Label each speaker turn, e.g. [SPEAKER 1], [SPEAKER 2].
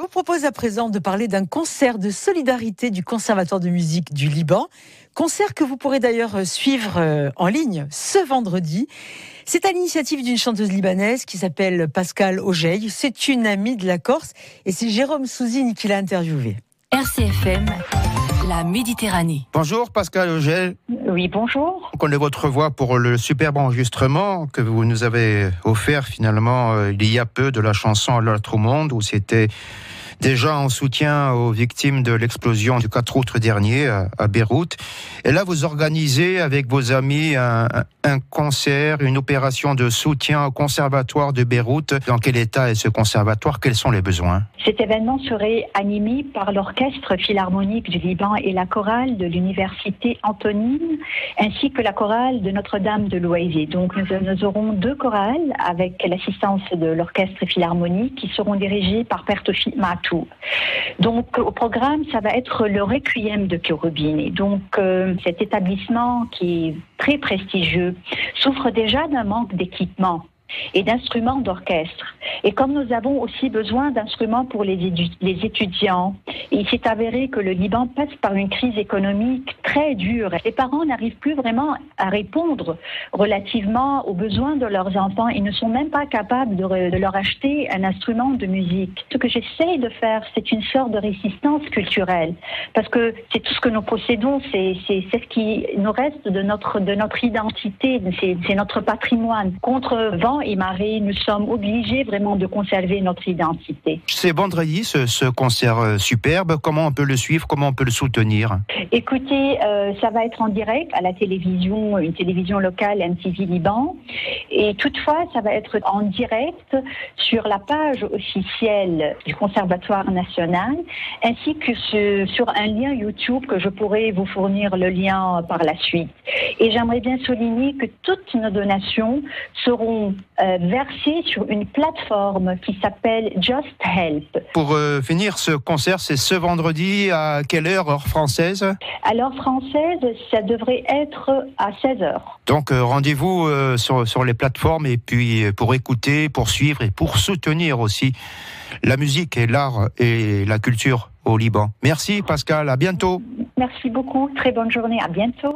[SPEAKER 1] vous propose à présent de parler d'un concert de solidarité du Conservatoire de musique du Liban. Concert que vous pourrez d'ailleurs suivre en ligne ce vendredi. C'est à l'initiative d'une chanteuse libanaise qui s'appelle Pascal Augeil. C'est une amie de la Corse et c'est Jérôme Souzine qui l'a interviewée.
[SPEAKER 2] RCFM, la Méditerranée.
[SPEAKER 3] Bonjour Pascal Augeil.
[SPEAKER 4] Oui, bonjour.
[SPEAKER 3] On connaît votre voix pour le superbe enregistrement que vous nous avez offert finalement il y a peu de la chanson « L'autre monde » où c'était déjà en soutien aux victimes de l'explosion du 4 août dernier à Beyrouth. Et là, vous organisez avec vos amis un concert, une opération de soutien au conservatoire de Beyrouth. Dans quel état est ce conservatoire? Quels sont les besoins?
[SPEAKER 4] Cet événement serait animé par l'Orchestre Philharmonique du Liban et la chorale de l'Université Antonine, ainsi que la chorale de Notre-Dame de Louaisier. Donc nous aurons deux chorales avec l'assistance de l'Orchestre Philharmonique qui seront dirigées par Pertofi Matou. Donc au programme, ça va être le Requiem de Cherubini. Donc cet établissement qui est très prestigieux souffre déjà d'un manque d'équipement et d'instruments d'orchestre. Et comme nous avons aussi besoin d'instruments pour les étudiants, il s'est avéré que le Liban passe par une crise économique très dure. Les parents n'arrivent plus vraiment à répondre relativement aux besoins de leurs enfants. Ils ne sont même pas capables de leur acheter un instrument de musique. Ce que j'essaye de faire, c'est une sorte de résistance culturelle. Parce que c'est tout ce que nous possédons, c'est ce qui nous reste de notre identité, c'est notre patrimoine. Contre vent et marée, nous sommes obligés vraiment de conserver notre identité.
[SPEAKER 3] C'est vendredi, ce concert superbe. Comment on peut le suivre? Comment on peut le soutenir?
[SPEAKER 4] Écoutez, ça va être en direct à la télévision, une télévision locale, MTV Liban. Et toutefois, ça va être en direct sur la page officielle du Conservatoire national, ainsi que sur un lien YouTube que je pourrai vous fournir le lien par la suite. Et j'aimerais bien souligner que toutes nos donations seront versées sur une plateforme qui s'appelle Just Help.
[SPEAKER 3] Pour finir, ce concert, c'est ce vendredi à quelle heure française?
[SPEAKER 4] À l'heure française, ça devrait être à 16h.
[SPEAKER 3] Donc rendez-vous sur les plateformes et puis pour écouter, pour suivre et pour soutenir aussi la musique et l'art et la culture au Liban. Merci Pascal, à bientôt.
[SPEAKER 4] Merci beaucoup, très bonne journée, à bientôt.